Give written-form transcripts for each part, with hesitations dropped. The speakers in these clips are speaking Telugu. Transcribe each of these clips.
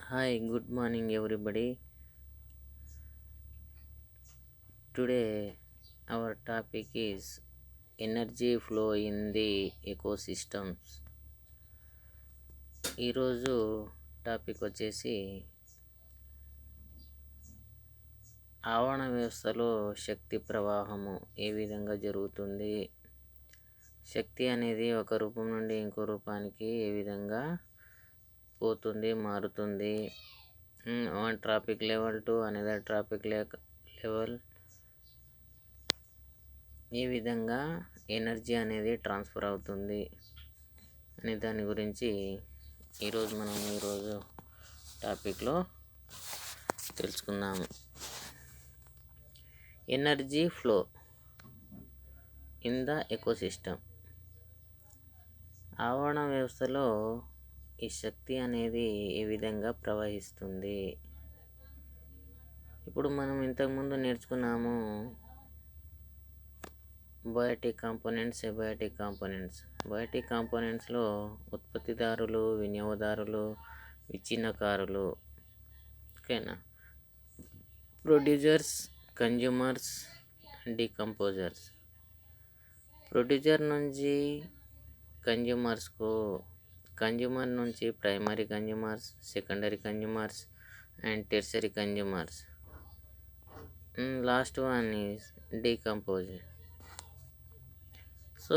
Hi, good morning, everybody. Today, our topic is energy flow in the ecosystems. ఈరోజు టాపిక్ వచ్చేసి ఆవరణ వ్యవస్థలో శక్తి ప్రవాహము ఏ విధంగా జరుగుతుంది, శక్తి అనేది ఒక రూపం నుండి ఇంకో రూపానికి ఏ విధంగా పోతుంది, మారుతుంది. One trophic level to another trophic level, ఏ విధంగా ఎనర్జీ అనేది ట్రాన్స్ఫర్ అవుతుంది అనే దాని గురించి ఈరోజు టాపిక్లో తెలుసుకుందాము. Energy flow in the ecosystem. ఆవరణ వ్యవస్థలో ఈ శక్తి అనేది ఏ విధంగా ప్రవహిస్తుంది. ఇప్పుడు మనం ఇంతకుముందు నేర్చుకున్నాము biotic components, abiotic components. Biotic కాంపోనెంట్స్లో ఉత్పత్తిదారులు, వినియోగదారులు, విచ్ఛిన్నకారులు, ఓకేనా, ప్రొడ్యూసర్స్, కన్జ్యూమర్స్, డీకంపోజర్స్. ప్రొడ్యూసర్ నుంచి కన్జ్యూమర్స్కు, కన్జ్యూమర్ నుంచి primary consumers, secondary consumers and tertiary consumers. Last one is decomposer. So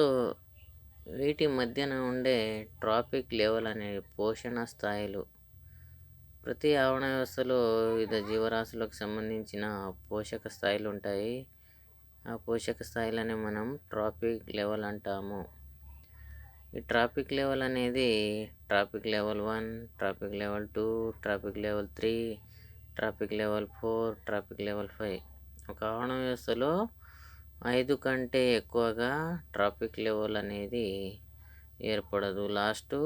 వీటి మధ్యన ఉండే ట్రాఫిక్ లెవెల్ అనే పోషణ స్థాయిలు. ప్రతి ఆవరణ వ్యవస్థలో వివిధ జీవరాశులకు సంబంధించిన పోషక స్థాయిలు ఉంటాయి. ఆ పోషక స్థాయిలనే మనం ట్రాఫిక్ లెవెల్ అంటాము. ఈ ట్రాఫిక్ లెవెల్ అనేది trophic level 1, trophic level 2, traffic level 3, traffic level 4, traffic level 5. ఒక ఆవరణ వ్యవస్థలో 5 కంటే ఎక్కువగా ట్రాఫిక్ లెవెల్ అనేది ఏర్పడదు. లాస్ట్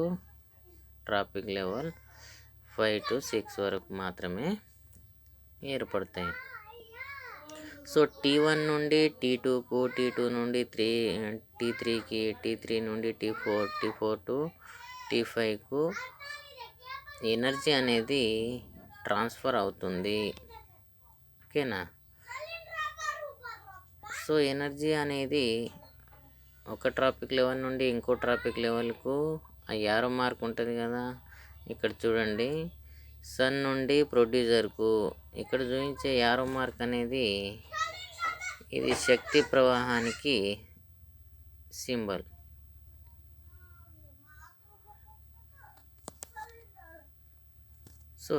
ట్రాఫిక్ లెవెల్ 5 to 6 వరకు మాత్రమే ఏర్పడతాయి. సో T1 నుండి T2కు, T2 నుండి T3కి, T3 నుండి T4, T4 టు T5కు ఎనర్జీ అనేది ట్రాన్స్ఫర్ అవుతుంది. ఓకేనా. సో ఎనర్జీ అనేది ఒక ట్రాఫిక్ లెవెల్ నుండి ఇంకో ట్రాఫిక్ లెవెల్కు ఆ యారో మార్క్ ఉంటుంది కదా, ఇక్కడ చూడండి. సన్ నుండి ప్రొడ్యూసర్కు ఇక్కడ చూపించే యారో మార్క్ అనేది ఇది శక్తి ప్రవాహానికి సింబల్. సో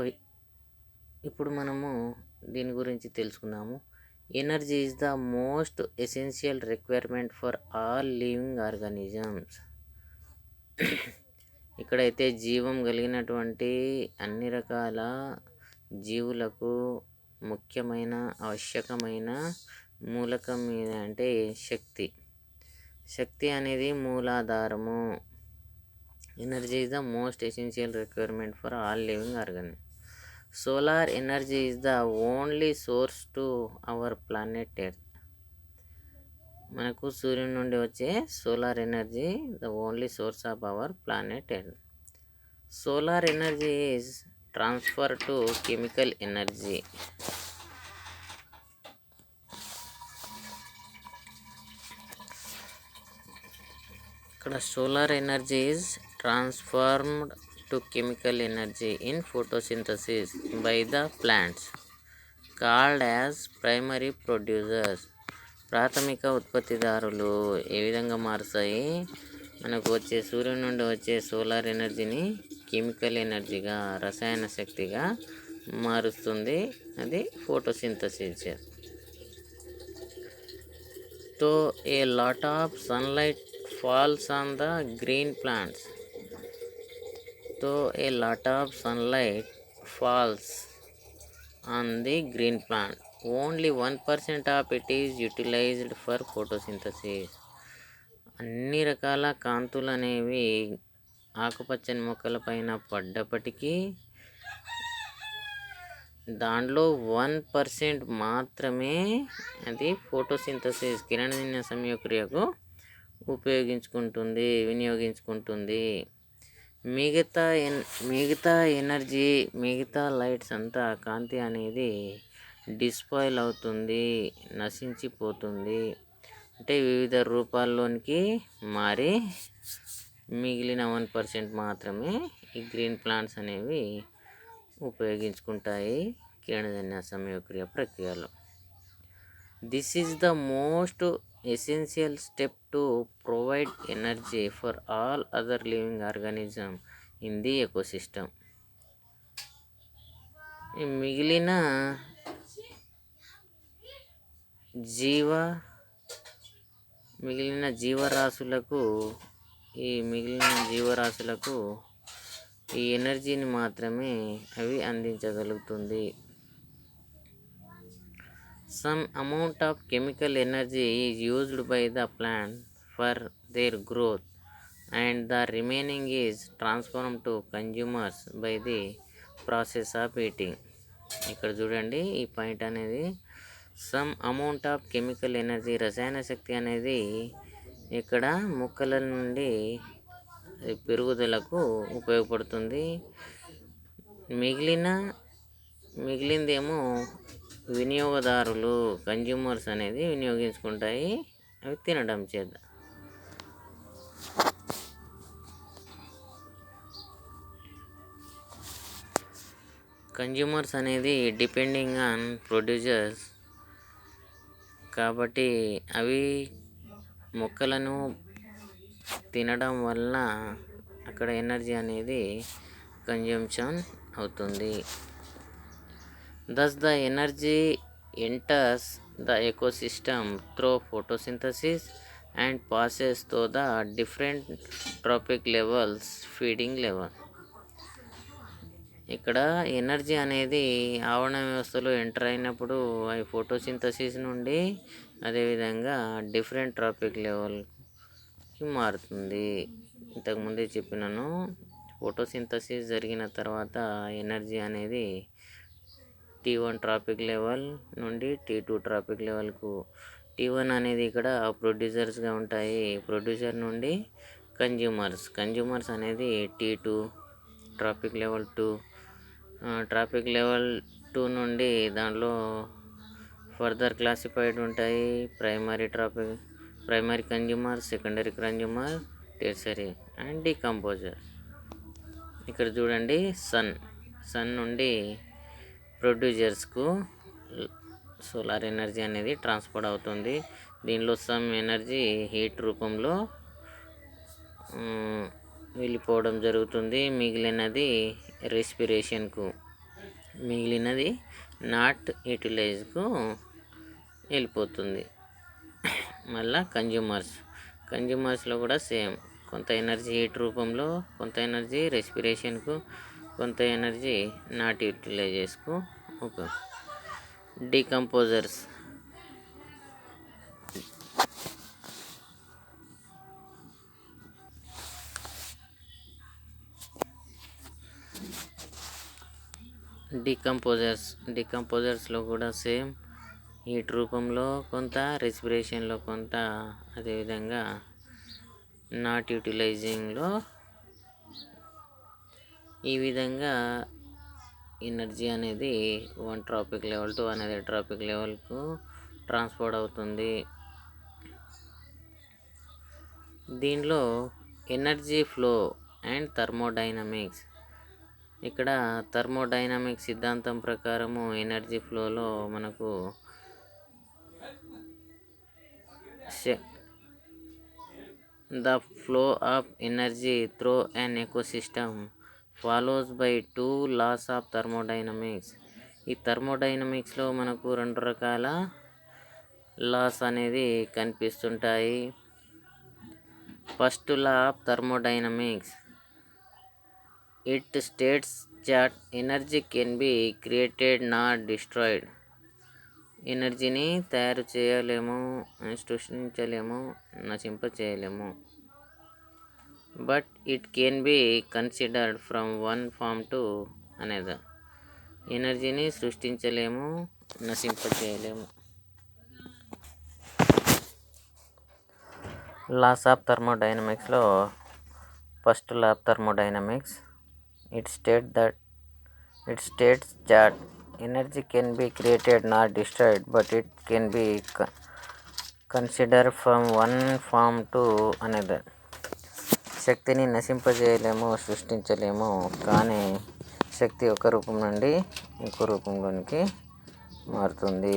ఇప్పుడు మనము దీని గురించి తెలుసుకుందాము. Energy is the most essential requirement for all living organisms. ఇక్కడైతే జీవం కలిగినటువంటి అన్ని రకాల జీవులకు ముఖ్యమైన ఆవశ్యకమైన మూలకం మీద అంటే శక్తి. శక్తి అనేది మూలాధారము. Energy is the most essential requirement for all living organism. Solar energy is the only source to our planet Earth. మనకు సూర్యుని నుండి వచ్చే solar energy the only source of our planet earth. Solar energy is transfer to chemical energy. ఇక్కడ solar energy is transformed to chemical energy in photosynthesis by the plants called as primary producers. ప్రాథమిక ఉత్పత్తిదారులు ఏ విధంగా మారుస్తాయి, మనకు వచ్చే సూర్యుని నుండి వచ్చే సోలార్ ఎనర్జీని కెమికల్ ఎనర్జీగా, రసాయన శక్తిగా మారుస్తుంది. అది photosynthesis. So a lot of sunlight falls on the green plants. So a lot of sunlight falls on the green plant. Only 1% of it is utilized for photosynthesis. అన్ని రకాల కాంతులు అనేవి ఆకుపచ్చని మొక్కల పైన పడ్డప్పటికీ దాంట్లో 1% మాత్రమే అది ఫోటోసింథసిస్ కిరణజన్య సంయోగక్రియకు వినియోగించుకుంటుంది. మిగతా ఎనర్జీ, మిగతా లైట్స్ అంతా కాంతి అనేది డిస్పాయిల్ అవుతుంది, నశించిపోతుంది. అంటే వివిధ రూపాల్లోనికి మారి మిగిలిన 1% మాత్రమే ఈ గ్రీన్ ప్లాంట్స్ అనేవి ఉపయోగించుకుంటాయి కిరణజన్య సంయోగక్రియ ప్రక్రియలో. This is the most essential step to provide energy for all other living organisms in the ecosystem. మిగిలిన జీవరాశులకు ఈ ఎనర్జీని మాత్రమే అవి అందించగలుగుతుంది. Some amount of chemical energy is used by the plant for their growth, and the remaining is transformed to consumers by the process of eating. ఇక్కడ చూడండి, ఈ పాయింట్ అనేది some amount of chemical energy, రసాయన శక్తి అనేది ఇక్కడ మొక్కల నుండి పెరుగుదలకు ఉపయోగపడుతుంది. మిగిలిందేమో వినియోగదారులు, కన్జ్యూమర్స్ అనేది వినియోగించుకుంటాయి అవి తినడం చేత. కన్జ్యూమర్స్ అనేది డిపెండింగ్ ఆన్ ప్రొడ్యూసర్స్ కాబట్టి అవి మొక్కలను తినడం వలన అక్కడ ఎనర్జీ అనేది కన్జంప్షన్ అవుతుంది. Thus the energy enters the ecosystem through photosynthesis and passes through the different trophic levels, feeding level. ఇక్కడ ఎనర్జీ అనేది ఆవరణ వ్యవస్థలో ఎంటర్ అయినప్పుడు అవి ఫోటోసింథసిస్ నుండి అదేవిధంగా డిఫరెంట్ ట్రాఫిక్ లెవెల్కి మారుతుంది. ఇంతకుముందే చెప్పినాను, ఫోటోసింథసిస్ జరిగిన తర్వాత ఎనర్జీ అనేది T1 ట్రాఫిక్ లెవెల్ నుండి T2 ట్రాఫిక్ లెవెల్కు. T1 అనేది ఇక్కడ ప్రొడ్యూసర్స్గా ఉంటాయి, ప్రొడ్యూసర్ నుండి కన్జ్యూమర్స్ అనేది T2 traffic level 2. Traffic level 2 నుండి దాంట్లో ఫర్దర్ క్లాసిఫైడ్ ఉంటాయి. Primary consumer, secondary consumer, tertiary and decomposer. ఇక్కడ చూడండి, సన్ నుండి ప్రొడ్యూసర్స్కు సోలార్ ఎనర్జీ అనేది ట్రాన్స్పోర్ట్ అవుతుంది. దీనిలో సమ్ ఎనర్జీ హీట్ రూపంలో వెళ్ళిపోవడం జరుగుతుంది. మిగిలినది రెస్పిరేషన్కు, మిగిలినది నాట్ యూటిలైజ్కు వెళ్ళిపోతుంది. మళ్ళా కన్జ్యూమర్స్లో కూడా సేమ్, కొంత ఎనర్జీ హీట్ రూపంలో, కొంత ఎనర్జీ రెస్పిరేషన్కు, కొంత ఎనర్జీ నాట్ యూటిలైజెస్కు. ఓకే. డీకంపోజర్స్ డీకంపోజర్స్లో కూడా సేమ్, హీట్ రూపంలో కొంత, రెస్పిరేషన్లో కొంత, అదేవిధంగా నాట్ యూటిలైజింగ్లో. ఈ విధంగా ఎనర్జీ అనేది 1 ట్రాఫిక్ లెవెల్ టు అనేది ట్రాఫిక్ లెవెల్కు ట్రాన్స్పోర్ట్ అవుతుంది. దీనిలో ఎనర్జీ ఫ్లో అండ్ థర్మోడైనమిక్స్. ఇక్కడ థర్మోడైనమిక్స్ సిద్ధాంతం ప్రకారము ఎనర్జీ ఫ్లోలో మనకు the flow of energy through an ecosystem follows by 2 laws of thermodynamics. ఈ థర్మోడైనమిక్స్లో మనకు 2 రకాల లాస్ అనేది కనిపిస్తుంటాయి. First law of thermodynamics, it states that energy can be created not destroyed. ఎనర్జీని తయారు చేయలేము, సృష్టించలేము, నశింపచేయలేము. But it can be considered from one form to another. ఎనర్జీని సృష్టించలేము, నశింపచేయలేము. లాస్ ఆఫ్ థర్మోడైనమిక్స్లో First law of thermodynamics. It states that energy can be created, not destroyed, but it can be considered from one form to another. శక్తిని నశింపజేయలేము, సృష్టించలేము, కానీ శక్తి ఒక రూపం నుండి ఇంకో రూపంలోనికి మారుతుంది.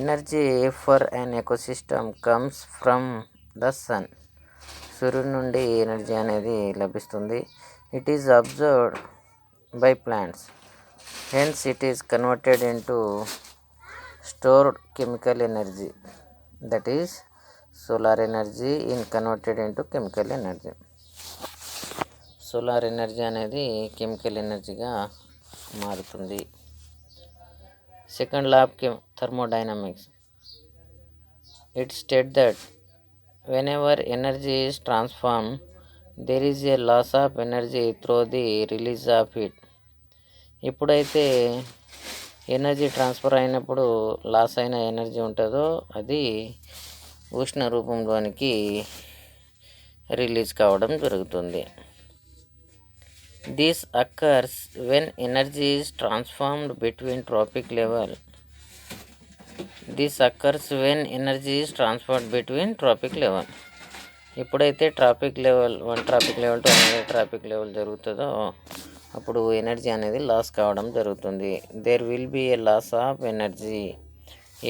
Energy for an ecosystem comes from the sun. సూర్యుడి నుండి ఎనర్జీ అనేది లభిస్తుంది. It is observed by plants, hence it is converted into stored chemical energy, that is solar energy in converted into chemical energy. Solar energy అనేది కెమికల్ ఎనర్జీగా మారుతుంది. Second law of thermodynamics. It state that whenever energy is transformed, there is a loss of energy through the release of heat. ఎప్పుడైతే ఎనర్జీ ట్రాన్స్ఫర్ అయినప్పుడు లాస్ అయిన ఎనర్జీ ఉంటుందో అది ఉష్ణ రూపంలోనికి రిలీజ్ కావడం జరుగుతుంది. This occurs when energy is transformed between trophic level. ఎప్పుడైతే trophic level 1 trophic level to another trophic level జరుగుతుందో అప్పుడు ఎనర్జీ అనేది లాస్ కావడం జరుగుతుంది. There will be a loss of energy.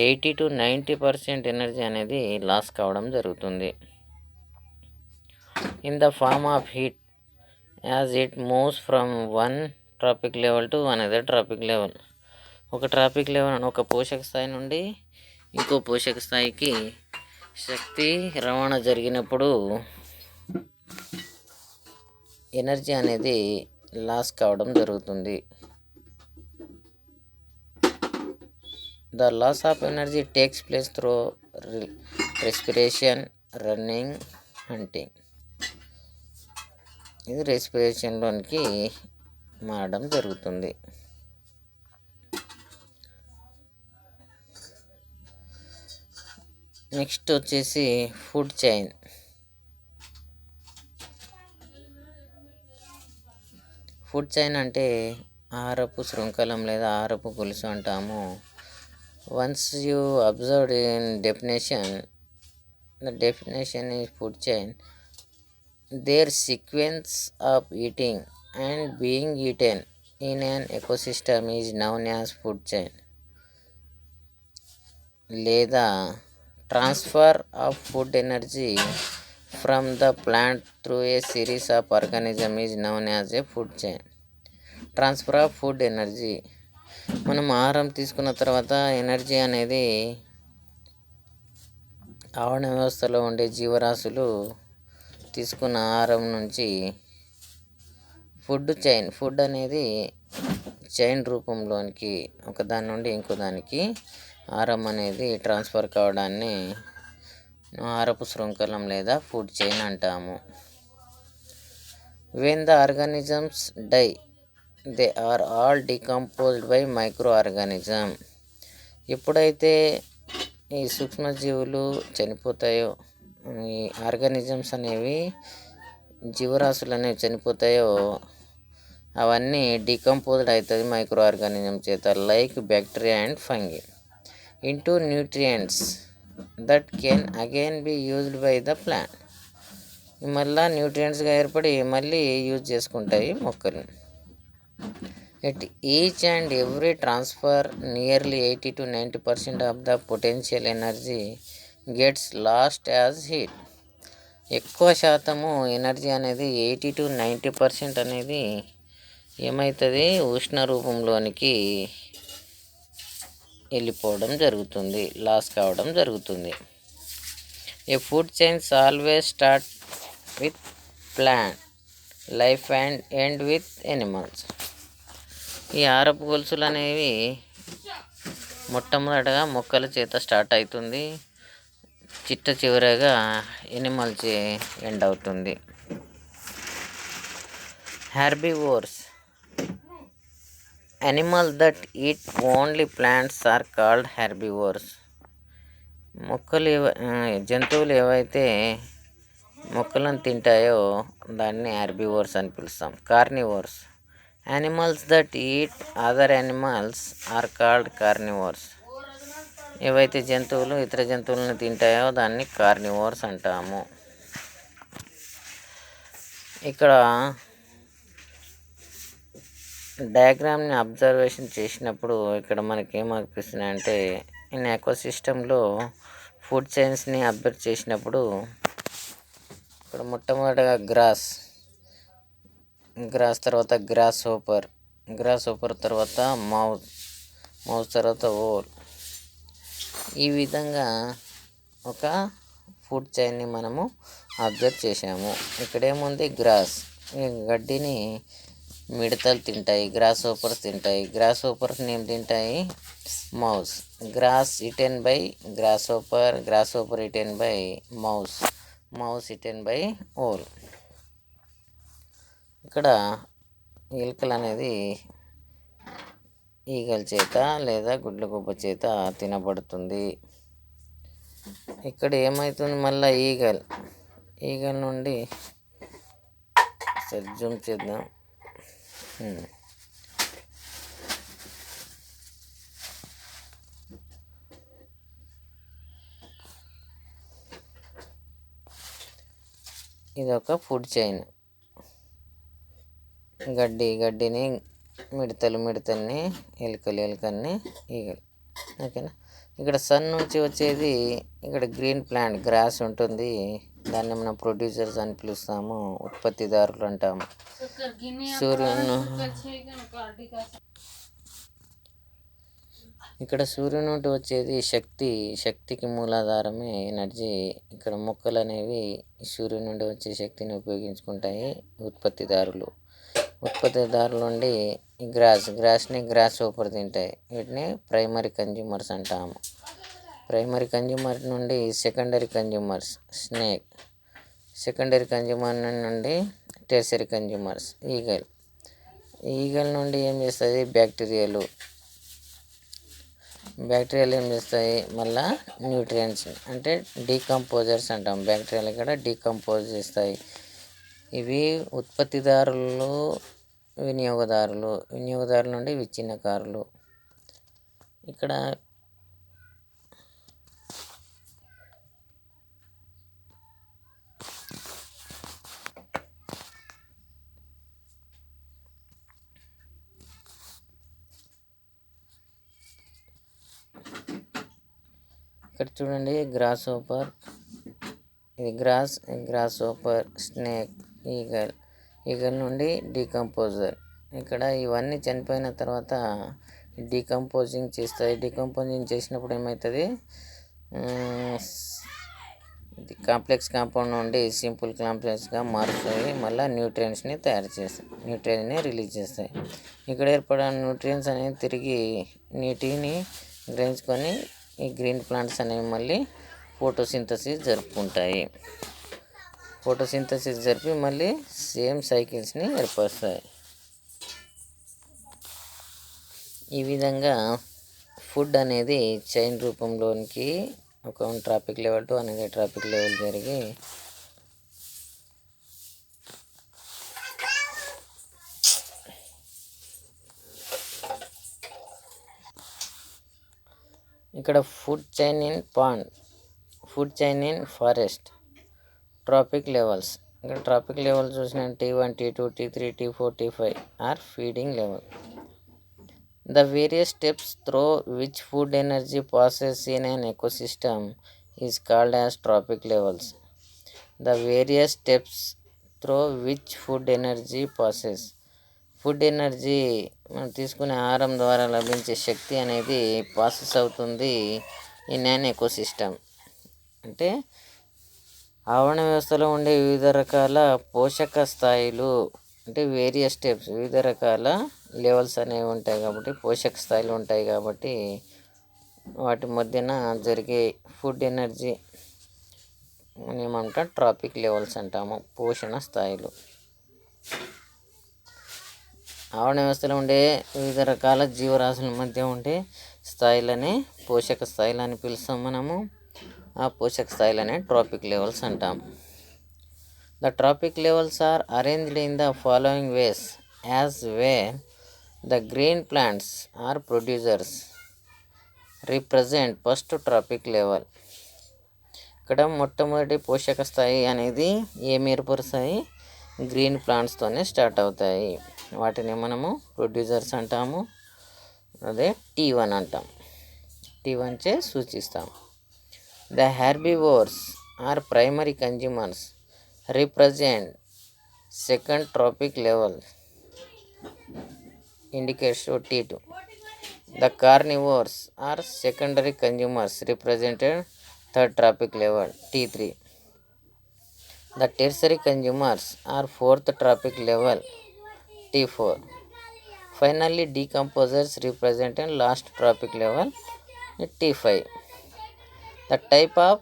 80 to 90% energy అనేది లాస్ కావడం జరుగుతుంది. In the form of heat as it moves from one trophic level to another trophic level. ఒక ట్రాపిక్ లెవెల్ ఒక పోషక స్థాయి నుండి ఇంకో పోషక స్థాయికి శక్తి రవాణా జరిగినప్పుడు ఎనర్జీ అనేది లాస్ కావడం జరుగుతుంది. The loss of energy takes place through respiration, running, hunting. ఇది రెస్పిరేషన్లోనికి మారడం జరుగుతుంది. నెక్స్ట్ వచ్చేసి ఫుడ్ చైన్. ఫుడ్ చైన్ అంటే ఆహారపు శృంఖలం లేదా ఆహారపు గొలుసు అంటాము. Once you observed in definition, the definition is food chain. There sequence of eating and being eaten in an ecosystem is known as food chain. లేదా transfer of food energy from the plant through a series of organism is known as a food chain. Transfer of food energy, మనం ఆహారం తీసుకున్న తర్వాత ఎనర్జీ అనేది ఆవరణ వ్యవస్థలో ఉండే జీవరాశులు తీసుకున్న ఆహారం నుంచి ఫుడ్ అనేది చైన్ రూపంలోనికి ఒకదాని నుండి ఇంకో దానికి ఆహారం అనేది ట్రాన్స్ఫర్ కావడాన్ని ఆహారపు శృంఖలం లేదా ఫుడ్ చైన్ అంటాము. When the organisms die, they are all decomposed by microorganism. ఎప్పుడైతే ఈ సూక్ష్మజీవులు చనిపోతాయో, ఈ ఆర్గానిజమ్స్ అనేవి జీవరాశులు అనేవి చనిపోతాయో అవన్నీ డికంపోజ్డ్ అవుతుంది మైక్రో ఆర్గానిజం చేత, like bacteria and fungi, into nutrients that can again be used by the plant. మళ్ళీ న్యూట్రియంట్స్గా ఏర్పడి మళ్ళీ యూజ్ చేసుకుంటాయి మొక్కలు. At each and every transfer nearly 80 to 90% of the potential energy gets last as heat. ఎక్కువ శాతము ఎనర్జీ అనేది 80 to 90% అనేది ఏమవుతుంది, ఉష్ణ రూపంలోనికి వెళ్ళిపోవడం జరుగుతుంది, లాస్ కావడం జరుగుతుంది. A food chains always start with plant life and end with animals. ఈ ఆహారపు గొలుసులు అనేవి మొట్టమొదటగా మొక్కల చేత స్టార్ట్ అవుతుంది, చివరగా ఎనిమల్ చే ఎండ్ అవుతుంది. Herbivores. Animals that eat only plants are called herbivores. జంతువులు ఏవైతే మొక్కలను తింటాయో దాన్ని హెర్బివోర్స్ అని పిలుస్తాం. Carnivores, animals that eat other animals are called carnivores. ఏవైతే జంతువులు ఇతర జంతువులను తింటాయో దాన్ని కార్నివోర్స్ అంటాము. ఇక్కడ డయాగ్రామ్ని అబ్జర్వేషన్ చేసినప్పుడు ఇక్కడ మనకి ఏమనిపిస్తున్నాయి అంటే, ఇన్ ఎకోసిస్టంలో ఫుడ్ చైన్స్ని అబ్జర్వ్ చేసినప్పుడు ఇక్కడ మొట్టమొదటిగా గ్రాస్ తర్వాత గ్రాస్ హోపర్ తర్వాత మౌస్ తర్వాత ఓల్. ఈ విధంగా ఒక ఫుడ్ చైన్ని మనము అబ్జర్వ్ చేసాము. ఇక్కడేముంది, గ్రాస్, ఈ గడ్డిని మిడతలు తింటాయి, గ్రాస్ హోపర్స్ తింటాయి. గ్రాస్ హోపర్స్ని ఏం తింటాయి, mouse. Grass eaten by grasshopper eaten by mouse eaten by owl. ఇక్కడ ఎలుకలు అనేది ఈగల చేత లేదా గుడ్లగూబ చేత తినబడుతుంది. ఇక్కడ ఏమవుతుంది, మళ్ళీ ఈగల నుండి జూమ్ చేద్దాం. ఇది ఒక ఫుడ్ చైన్. గడ్డిని మిడతల్ని, ఎలుకల్ని, ఈగలు. ఓకేనా. ఇక్కడ సన్ నుంచి వచ్చేది, ఇక్కడ గ్రీన్ ప్లాంట్ గ్రాస్ ఉంటుంది, దాన్ని మనం ప్రొడ్యూసర్స్ అని పిలుస్తాము, ఉత్పత్తిదారులు అంటాము. ఇక్కడ సూర్యుని నుండి వచ్చేది శక్తికి మూలాధారమే ఎనర్జీ. ఇక్కడ మొక్కలు అనేవి సూర్యుని నుండి వచ్చే శక్తిని ఉపయోగించుకుంటాయి. ఉత్పత్తిదారులు నుండి గ్రాస్ని గ్రాస్ హోపర్ తింటాయి. వీటిని ప్రైమరీ కన్జ్యూమర్స్ అంటాము. ప్రైమరీ కన్జ్యూమర్ నుండి secondary consumers snake. Secondary consumer నుండి టెర్షరీ కన్జ్యూమర్స్ ఈగల్ నుండి ఏం చేస్తుంది, బ్యాక్టీరియాలు ఏం చేస్తాయి, మళ్ళా న్యూట్రియంట్స్ అంటే డీకంపోజర్స్ అంటాం. బ్యాక్టీరియాలు ఇక్కడ డీకంపోజ్ చేస్తాయి. ఇవి ఉత్పత్తిదారులు, వినియోగదారుల నుండి విచ్ఛిన్నకారులు. ఇక్కడ చూడండి, గ్రాస్ హోపర్, ఇది గ్రాస్ హోపర్, స్నేక్, ఈగల్ నుండి డీకంపోజర్. ఇక్కడ ఇవన్నీ చనిపోయిన తర్వాత డీకంపోజింగ్ చేస్తాయి. డీకంపోజింగ్ చేసినప్పుడు ఏమవుతుంది, కాంప్లెక్స్ కాంపౌండ్ నుండి సింపుల్ కాంప్లెక్స్గా మారుతాయి. మళ్ళీ న్యూట్రియన్స్ని రిలీజ్ చేస్తాయి. ఇక్కడ ఏర్పడిన న్యూట్రియన్స్ అనేవి తిరిగి నీటిని గ్రహించుకొని ఈ గ్రీన్ ప్లాంట్స్ అనేవి మళ్ళీ ఫోటోసింథసిస్ జరిపి మళ్ళీ సేమ్ సైకిల్స్ని ఏర్పరుస్తాయి. ఈ విధంగా ఫుడ్ అనేది చైన్ రూపంలోనికి ఒక ట్రాఫిక్ లెవెల్ టు అనేది ట్రాఫిక్ లెవెల్ జరిగి ఇక్కడ food chain in forest, trophic levels. ఇక్కడ ట్రాఫిక్ లెవెల్ చూసిన T1, T2, T3, T4, T5 are feeding level. The various steps through which food energy passes in an ecosystem is called as trophic levels. The various steps through which food energy passes. Food energy మనం తీసుకునే ఆహారం ద్వారా లభించే శక్తి అనేది ప్రాసెస్ అవుతుంది ఇన్ యాన్ ఎకోసిస్టమ్. అంటే ఆవరణ వ్యవస్థలో ఉండే వివిధ రకాల పోషక స్థాయిలు, అంటే వేరియస్ స్టెప్స్, వివిధ రకాల లెవెల్స్ అనేవి ఉంటాయి కాబట్టి, పోషక స్థాయిలు ఉంటాయి కాబట్టి వాటి మధ్యన జరిగే ఫుడ్ ఎనర్జీ ఏమంటాం, ట్రాఫిక్ లెవెల్స్ అంటాము, పోషణ స్థాయిలు. ఆవరణ వ్యవస్థలో ఉండే వివిధ రకాల జీవరాశుల మధ్య ఉండే స్థాయిలనే పోషక స్థాయిలని పిలుస్తాం మనము. ఆ పోషక స్థాయిలనే ట్రాఫిక్ లెవెల్స్ అంటాం. The trophic levels are arranged in the following ways, as where the green plants are producers represent first trophic level. ఇక్కడ మొట్టమొదటి పోషక స్థాయి అనేది ఏమి ఏర్పరుస్తాయి? గ్రీన్ ప్లాంట్స్తోనే స్టార్ట్ అవుతాయి. వాటిని మనము ప్రొడ్యూసర్స్ అంటాము. అదే T1 అంటాం. T1 చే సూచిస్తాం. The herbivores are primary consumers represent second trophic level, indicates to T2. The carnivores are secondary consumers, represented third trophic level, T3. The tertiary consumers are fourth trophic level, T4. Finally, decomposers represented last trophic level, T5. The type of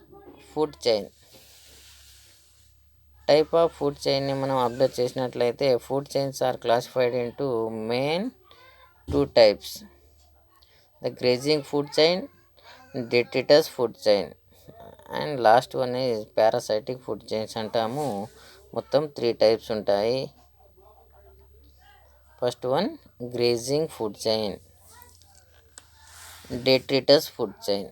food chain. Type of food చైన్ని మనం అబ్జర్వ్ చేసినట్లయితే food chains are classified into main 2 types. The grazing food chain, detritus food chain, and last one is parasitic food chains అంటాము. మొత్తం 3 టైప్స్ ఉంటాయి. First one grazing food chain, detritus food chain.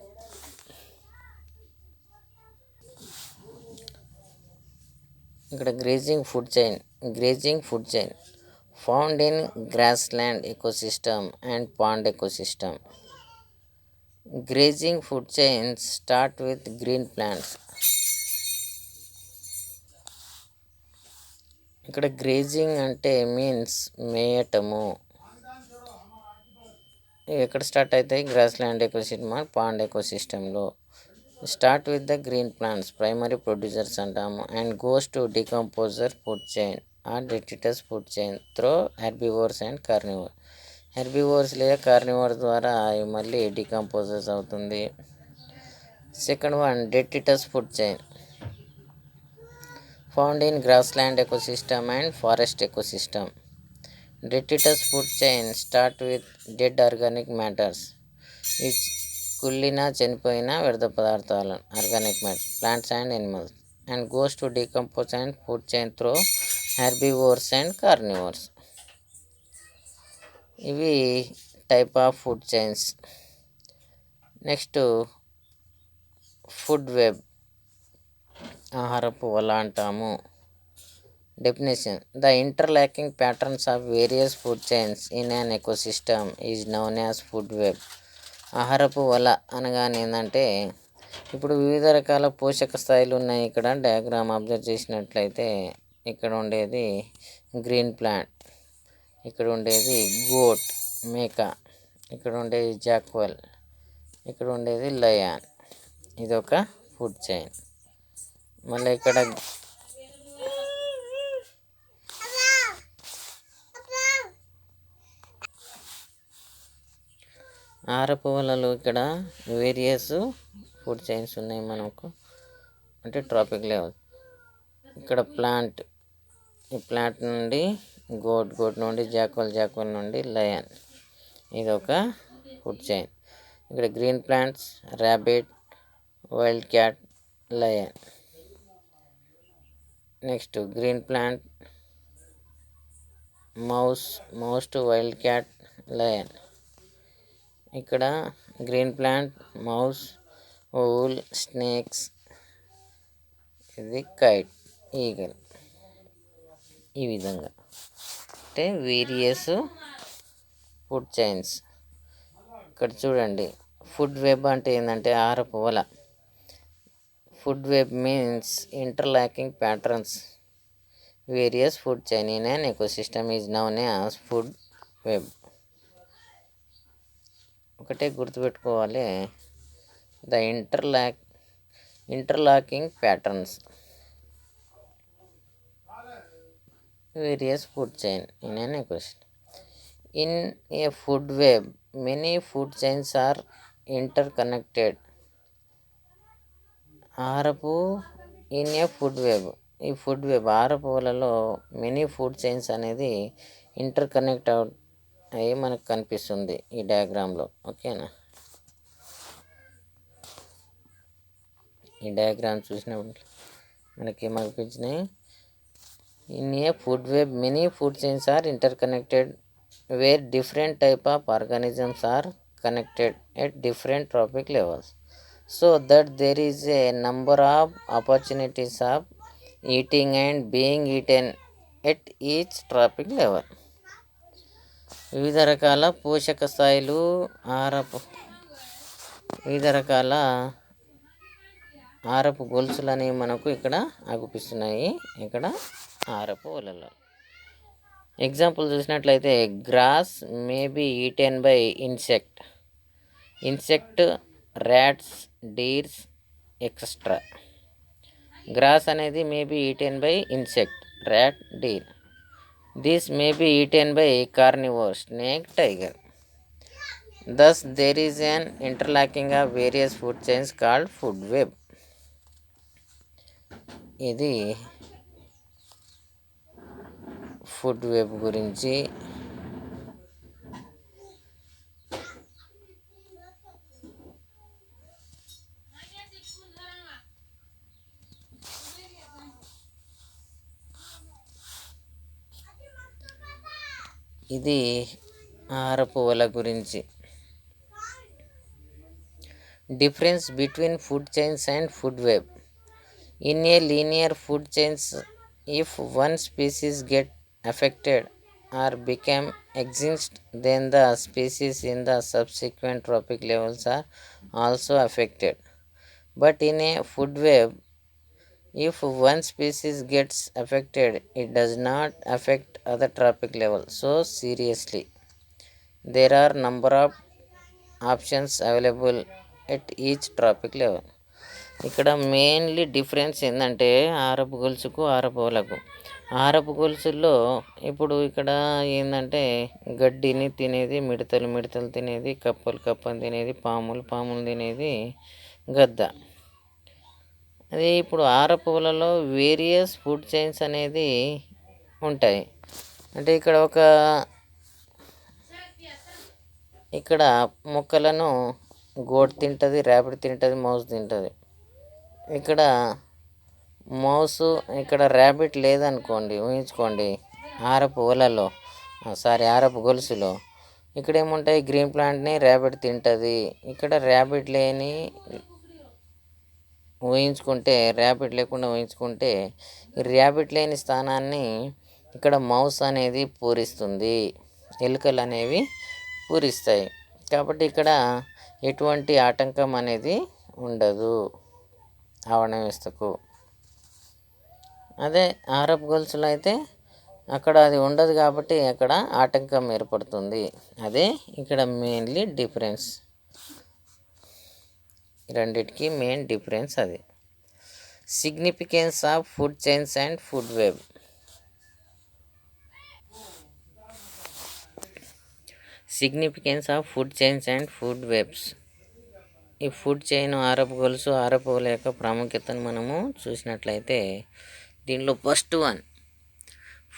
ఇక్కడ grazing food chain found in grassland ecosystem and pond ecosystem. Grazing food chains start with green plants. ఇక్కడ గ్రేజింగ్ అంటే మీన్స్ మేయటము. ఎక్కడ స్టార్ట్ అవుతాయి? గ్రాస్ల్యాండ్ ఎకోసిస్టమ్ అండ్ పాండ్ ఎకోసిస్టంలో. Start with the green plants, primary producers అంటాము, and goes to decomposer food chain or detritus food chain through herbivores and carnivore. Herbivores లేదా కార్నివోర్ ద్వారా అవి మళ్ళీ డికంపోజర్స్ అవుతుంది. Second one detritus food chain found in grassland ecosystem and forest ecosystem. Detritus food chain start with dead organic matters, కుళ్ళిన చనిపోయిన వ్యర్థ పదార్థాలు, organic matter, plants and animals, and goes to decompose and food chain through herbivores and carnivores. ఇవి type of food chains. Next food web, ఆహారపు వల అంటాము. Definition: the interlocking patterns of various food chains in an ecosystem is known as food web. ఆహారపు వల అనగానే ఏంటంటే, ఇప్పుడు వివిధ రకాల పోషక స్థాయిలు ఉన్నాయి. ఇక్కడ డయాగ్రామ్ అబ్జర్వ్ చేసినట్లయితే ఇక్కడ ఉండేది గ్రీన్ ప్లాంట్, ఇక్కడ ఉండేది గోట్ మేక, ఇక్కడ ఉండేది జాక్వెల్, ఇక్కడ ఉండేది లయాన్. ఇదొక ఫుడ్ చైన్. మళ్ళీ ఇక్కడ ఆహారపు వలలు ఇక్కడ వేరియస్ ఫుడ్ చైన్స్ ఉన్నాయి మనకు, అంటే ట్రాపిక్ లెవెల్. ఇక్కడ ప్లాంట్, ఈ ప్లాంట్ నుండి గోట్ నుండి జాక్వెల్ నుండి లయన్, ఇది ఒక ఫుడ్ చైన్. ఇక్కడ green plants, rabbit, wild cat, lion. Next green plant, mouse to wild cat, lion. ఇక్కడ green plant, mouse, owl, snakes, ఇది కైట్, ఈగల్. ఈ విధంగా అంటే వేరియస్ ఫుడ్ చైన్స్. ఇక్కడ చూడండి, ఫుడ్ వెబ్ అంటే ఏంటంటే ఆహారపు వల. Food web means interlocking patterns various food chain in an ecosystem is known as food web. ఒకటే గుర్తుపెట్టుకోవాలి, the interlocking patterns various food chain in an ecosystem. In a food web many food chains are interconnected. ఆహారపు ఇన్ ఏ ఫుడ్ వెబ్, ఈ ఫుడ్ వెబ్ ఆహారపు వలలో మెనీ ఫుడ్ చైన్స్ అనేది ఇంటర్కనెక్ట్ అయ్యి మనకు కనిపిస్తుంది ఈ డయాగ్రామ్లో. ఓకేనా? ఈ డయాగ్రామ్ చూసినప్పుడు మనకి ఏమనిపించినాయి? In a food web, many food chains are interconnected where different type of organisms are connected at different trophic levels, so that there is a number of opportunities of eating and being eaten at each trophic level. వివిధ రకాల పోషక స్థాయిలు వివిధ రకాల ఆరపు గొలుసులు అనేవి మనకు ఇక్కడ అగుపిస్తున్నాయి. ఇక్కడ ఆరపు వలలు. ఎగ్జాంపుల్ చూసినట్లయితే grass may be eaten by insect, rats, deers etcetera. Grass అనేది may be eaten by insect, rat, deer. This may be eaten by carnivore, snake, tiger. Thus, there is an interlocking of various food chains called food web. ఇది ఫుడ్ వెబ్ గురించి. ఇది ఆహారపు వల గురించి. Difference between food chains and food web. In a linear food chains, if one species get affected or become extinct, then the species in the subsequent trophic levels are also affected. But in a food web, if one species gets affected, it does not affect other trophic levels so seriously. There are number of options available at each trophic level. ఇక్కడ మెయిన్లీ డిఫరెన్స్ ఏంటంటే ఆరపు గొలుసుకు ఆరపు వలకు. ఆరపు గొలుసుల్లో ఇప్పుడు ఇక్కడ ఏంటంటే గడ్డిని తినేది మిడతలు తినేది, కప్పను తినేది, పాములు తినేది గద్ద. అది ఇప్పుడు ఆరపు వలలో వేరియస్ ఫుడ్ చైన్స్ అనేది ఉంటాయి. అంటే ఇక్కడ మొక్కలను గోట్ తింటుంది, ర్యాపిడ్ తింటుంది, మౌస్ తింటుంది. ఇక్కడ ర్యాబిట్ లేదనుకోండి, ఊహించుకోండి. ఆరపు గొలుసులో ఇక్కడ ఏముంటాయి, గ్రీన్ ప్లాంట్ని ర్యాబిట్ తింటుంది. ఇక్కడ ర్యాబిట్ లేకుండా ఊహించుకుంటే ఈ ర్యాబిట్ లేని స్థానాన్ని ఇక్కడ మౌస్ అనేది పూరిస్తుంది, ఎలుకలు అనేవి పూరిస్తాయి. కాబట్టి ఇక్కడ ఎటువంటి ఆటంకం అనేది ఉండదు ఆవరణ వ్యవస్థకు. అదే ఆరపు గొలుసులో అయితే అక్కడ అది ఉండదు కాబట్టి అక్కడ ఆటంకం ఏర్పడుతుంది. అదే ఇక్కడ మెయిన్లీ డిఫరెన్స్, రెండిటికి మెయిన్ డిఫరెన్స్ అది. Significance of food chains and food web. Significance of food chains and food webs. ఈ ఫుడ్ చైన్, ఆరపు గొలుసు, ఆరపు వల యొక్క ప్రాముఖ్యతను మనము చూసినట్లయితే దీనిలో first one,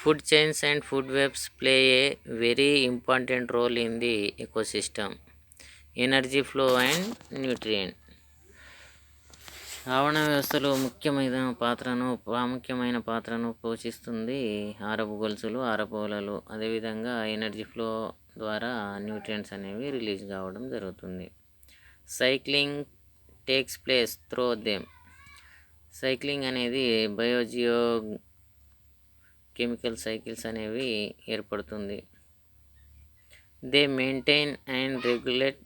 food chains and food webs play a very important role in the ecosystem, energy flow and nutrient. ఆవరణ వ్యవస్థలో ప్రాముఖ్యమైన పాత్రను పోషిస్తుంది ఆరపు గొలుసులు, ఆరపు వలలు. అదేవిధంగా ఎనర్జీ ఫ్లో ద్వారా న్యూట్రియంట్స్ అనేవి రిలీజ్ కావడం జరుగుతుంది. Cycling takes place through them. Cycling అనేది బయోజియో కెమికల్ సైకిల్స్ అనేవి ఏర్పడుతుంది. They maintain and regulate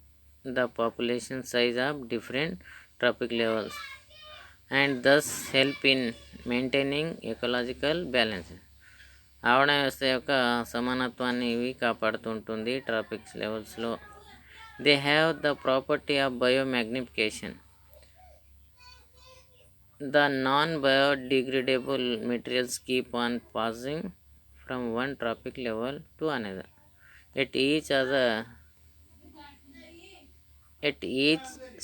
the population size of different trophic levels and thus help in maintaining ecological balance. ఆవరణ వ్యవస్థ యొక్క సమానత్వాన్ని ఇవి కాపాడుతుంటుంది ట్రాపిక్ లెవెల్స్లో. They have the property of biomagnification. The non biodegradable materials keep on passing from one trophic level to another. At each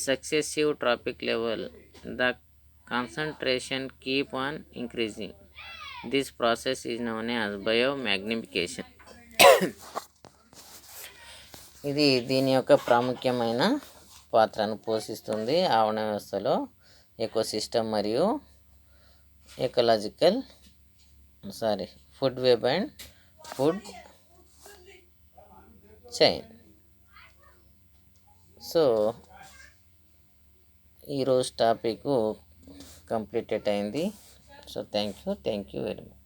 successive tropic level, the concentration keep on increasing. This process is known as biomagnification. ఇది దీని యొక్క ప్రాముఖ్యమైన పాత్రను పోషిస్తుంది ఆవరణ వ్యవస్థలో, ఎకోసిస్టమ్ మరియు ecological sorry food web and food chain. So ఈరోజు టాపిక్ కంప్లీటెడ్ అయింది. So thank you very much.